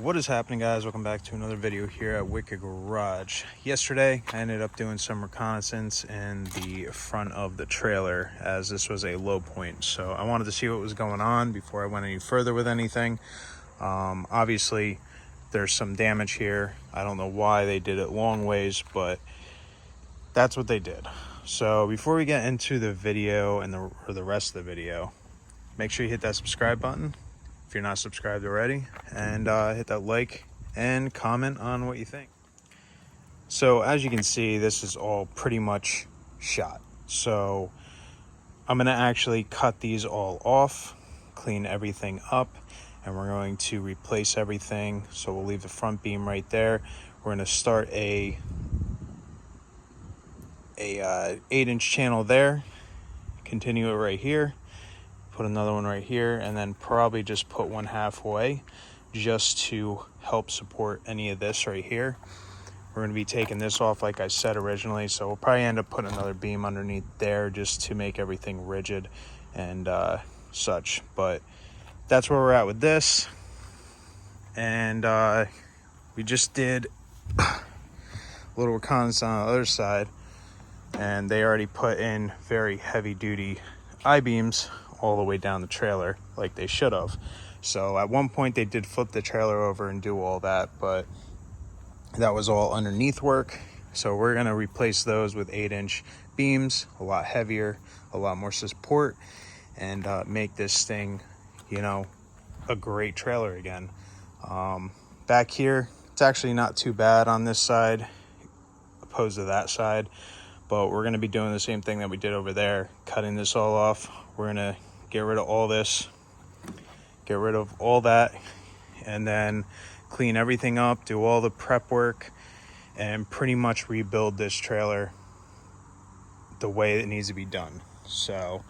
What is happening, guys? Welcome back to another video here at Wicked Garage. Yesterday I ended up doing some reconnaissance in the front of the trailer, as this was a low point, so I wanted to see what was going on before I went any further with anything. Obviously there's some damage here. I don't know why they did it long ways, but that's what they did. So before we get into the video and the rest of the video, make sure you hit that subscribe button if you're not subscribed already, and hit that like and comment on what you think. So as you can see, this is all pretty much shot. So I'm going to actually cut these all off, clean everything up, and we're going to replace everything. So we'll leave the front beam right there. We're going to start a 8-inch channel there, continue it right here, put another one right here, and then probably just put one halfway just to help support any of this right here. We're going to be taking this off like I said originally, so we'll probably end up putting another beam underneath there just to make everything rigid and such. But that's where we're at with this. And we just did a little reconnaissance on the other side, and they already put in very heavy duty I-beams all the way down the trailer like they should have. So at one point they did flip the trailer over and do all that, but that was all underneath work. So we're going to replace those with 8-inch beams, a lot heavier, a lot more support, and make this thing, a great trailer again. Back here, it's actually not too bad on this side opposed to that side, but we're going to be doing the same thing that we did over there, cutting this all off. We're going to get rid of all this, get rid of all that, and then clean everything up, do all the prep work, and pretty much rebuild this trailer the way it needs to be done. So,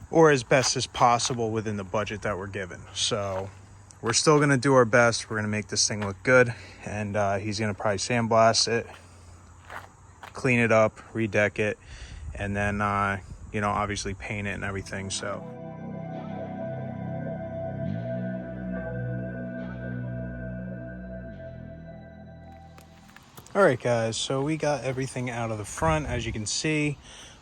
or as best as possible within the budget that we're given. So we're still going to do our best. We're going to make this thing look good, and he's going to probably sandblast it, clean it up, redeck it, and then obviously paint it and everything. So all right, guys, so we got everything out of the front, as you can see.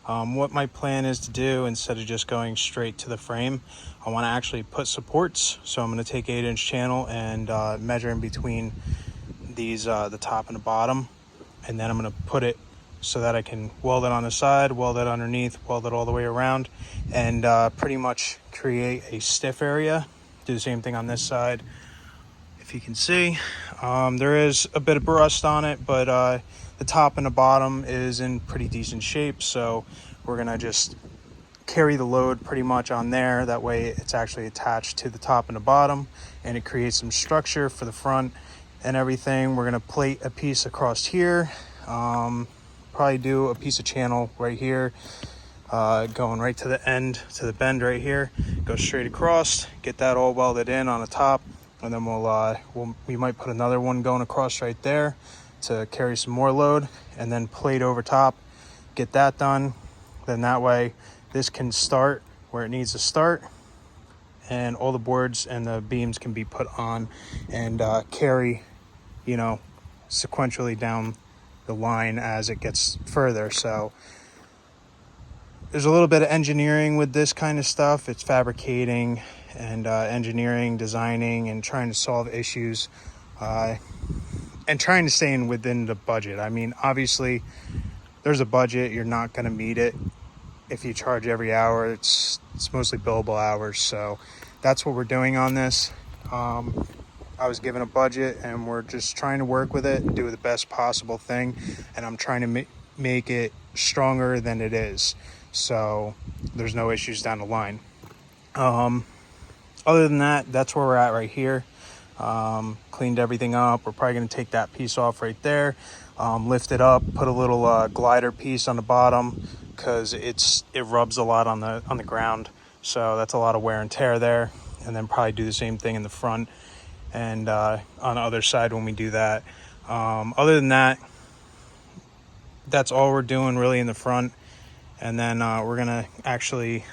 What my plan is to do, instead of just going straight to the frame, I want to actually put supports. So I'm going to take 8-inch channel and measure in between these, the top and the bottom, and then I'm going to put it so that I can weld it on the side, weld it underneath, weld it all the way around, and pretty much create a stiff area. Do the same thing on this side. If you can see, there is a bit of rust on it, but the top and the bottom is in pretty decent shape. So we're gonna just carry the load pretty much on there. That way it's actually attached to the top and the bottom, and it creates some structure for the front and everything. We're gonna plate a piece across here, probably do a piece of channel right here, going right to the end, to the bend right here, go straight across, get that all welded in on the top, and then we might put another one going across right there to carry some more load, and then plate over top, get that done. Then that way this can start where it needs to start, and all the boards and the beams can be put on and carry sequentially down the line as it gets further. So there's a little bit of engineering with this kind of stuff. It's fabricating and engineering, designing, and trying to solve issues, and trying to stay within the budget. I mean, obviously there's a budget. You're not going to meet it if you charge every hour. It's mostly billable hours. So that's what we're doing on this. I was given a budget, and we're just trying to work with it and do the best possible thing. And I'm trying to make it stronger than it is, so there's no issues down the line. Other than that, that's where we're at right here. Cleaned everything up. We're probably going to take that piece off right there, lift it up, put a little glider piece on the bottom, because it rubs a lot on the ground. So that's a lot of wear and tear there. And then probably do the same thing in the front and on the other side when we do that. Other than that, that's all we're doing really in the front. And then we're gonna actually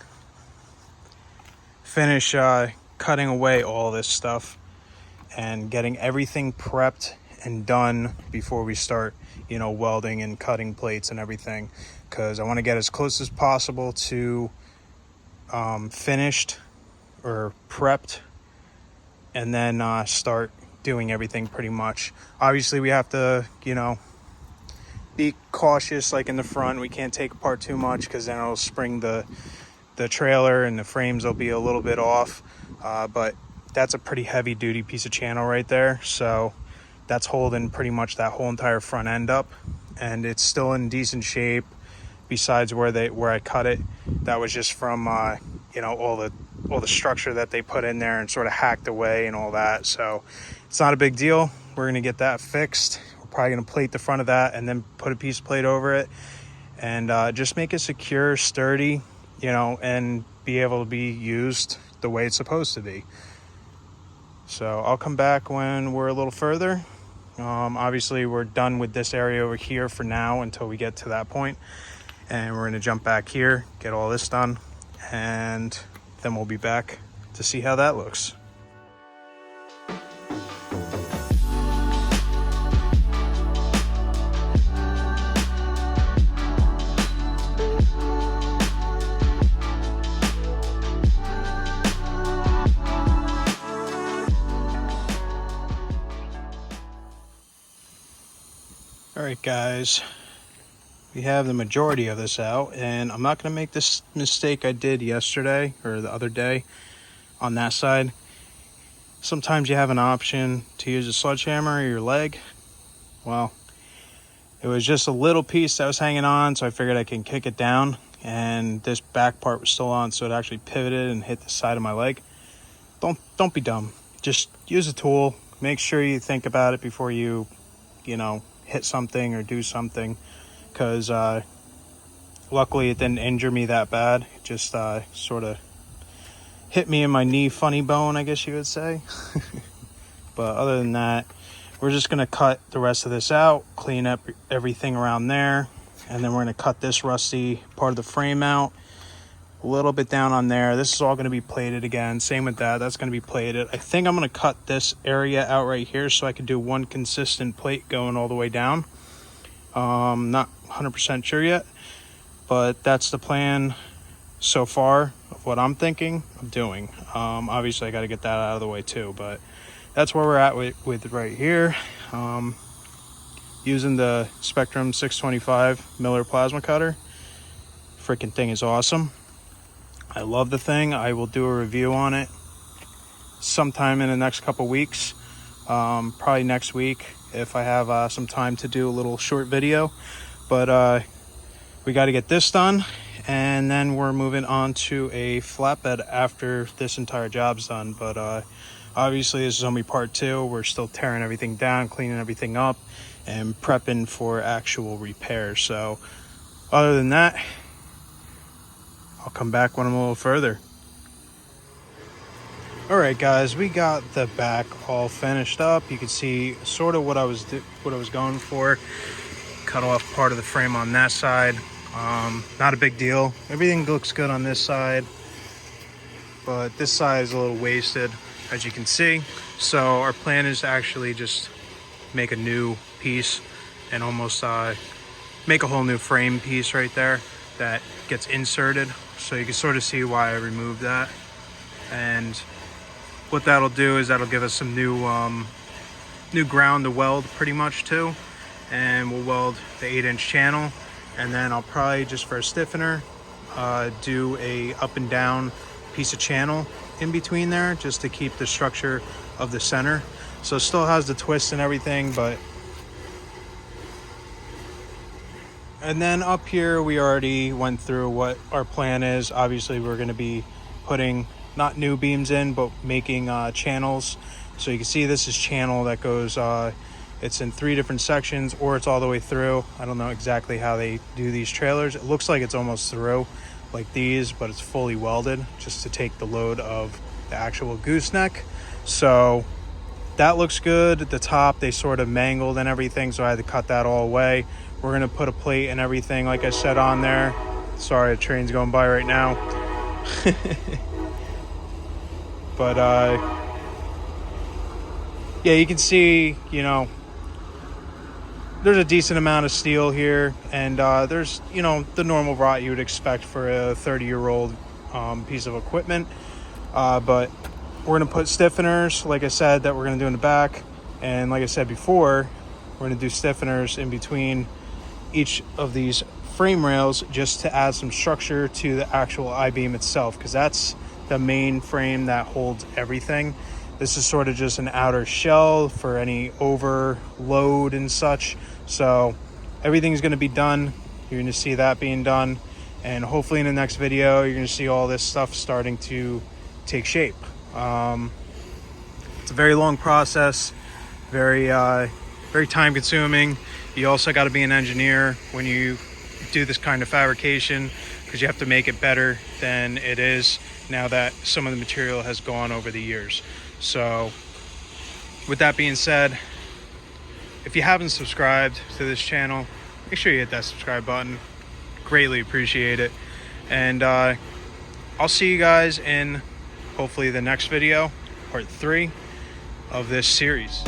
finish cutting away all this stuff and getting everything prepped and done before we start, welding and cutting plates and everything, because I want to get as close as possible to finished or prepped, and then start doing everything pretty much. Obviously we have to, be cautious, like in the front. We can't take apart too much because then it'll spring the trailer and the frames will be a little bit off. But that's a pretty heavy duty piece of channel right there. So that's holding pretty much that whole entire front end up, and it's still in decent shape. Besides where I cut it, that was just from all the structure that they put in there and sort of hacked away and all that. So it's not a big deal. We're gonna get that fixed. We're probably gonna plate the front of that and then put a piece of plate over it, and just make it secure, sturdy, and be able to be used the way it's supposed to be. So I'll come back when we're a little further. Obviously we're done with this area over here for now until we get to that point, and we're going to jump back here, get all this done, and then we'll be back to see how that looks. Alright guys, we have the majority of this out, and I'm not going to make this mistake I did yesterday or the other day on that side. Sometimes you have an option to use a sledgehammer or your leg. Well, it was just a little piece that was hanging on, so I figured I can kick it down, and this back part was still on, so it actually pivoted and hit the side of my leg. Don't be dumb. Just use a tool. Make sure you think about it before you hit something or do something, because luckily it didn't injure me that bad. It just sort of hit me in my knee funny bone, I guess you would say. But other than that, we're just going to cut the rest of this out, clean up everything around there, and then we're going to cut this rusty part of the frame out, a little bit down on there. This is all going to be plated again. Same with that. That's going to be plated. I think I'm going to cut this area out right here so I can do one consistent plate going all the way down. Not 100% sure yet, but that's the plan so far of what I'm thinking of doing. Obviously I got to get that out of the way too, but that's where we're at with right here. Using the Spectrum 625 Miller plasma cutter. Freaking thing is awesome. I love the thing. I will do a review on it sometime in the next couple weeks. Probably next week if I have some time to do a little short video. But we got to get this done, and then we're moving on to a flatbed after this entire job's done. But obviously this is only part 2. We're still tearing everything down, cleaning everything up, and prepping for actual repairs. So other than that, I'll come back when I'm a little further. Alright guys, we got the back all finished up. You can see sort of what I was going for. Cut off part of the frame on that side. Not a big deal. Everything looks good on this side, but this side is a little wasted, as you can see. So our plan is to actually just make a new piece and almost make a whole new frame piece right there that gets inserted. So you can sort of see why I removed that. And what that'll do is that'll give us some new ground to weld pretty much too. And we'll weld the 8-inch channel, and then I'll probably, just for a stiffener, do a up and down piece of channel in between there, just to keep the structure of the center. So it still has the twist and everything, but and then up here we already went through what our plan is. Obviously we're going to be putting not new beams in, but making channels. So you can see this is channel that goes it's in 3 different sections, or it's all the way through. I don't know exactly how they do these trailers. It looks like it's almost through like these, but it's fully welded just to take the load of the actual gooseneck. So that looks good. At the top they sort of mangled and everything, so I had to cut that all away. We're gonna put a plate and everything, like I said, on there. Sorry, a train's going by right now. yeah, you can see, you know, there's a decent amount of steel here, and there's, you know, the normal rot you would expect for a 30-year-old piece of equipment. But we're going to put stiffeners, like I said, that we're going to do in the back. And like I said before, we're going to do stiffeners in between each of these frame rails just to add some structure to the actual I-beam itself, because that's the main frame that holds everything. This is sort of just an outer shell for any overload and such. So everything's going to be done. You're going to see that being done. And hopefully in the next video, you're going to see all this stuff starting to take shape. It's a very long process, very time consuming. You also got to be an engineer when you do this kind of fabrication, because you have to make it better than it is now that some of the material has gone over the years. So with that being said, if you haven't subscribed to this channel, make sure you hit that subscribe button. Greatly appreciate it. And I'll see you guys in hopefully the next video, part 3 of this series.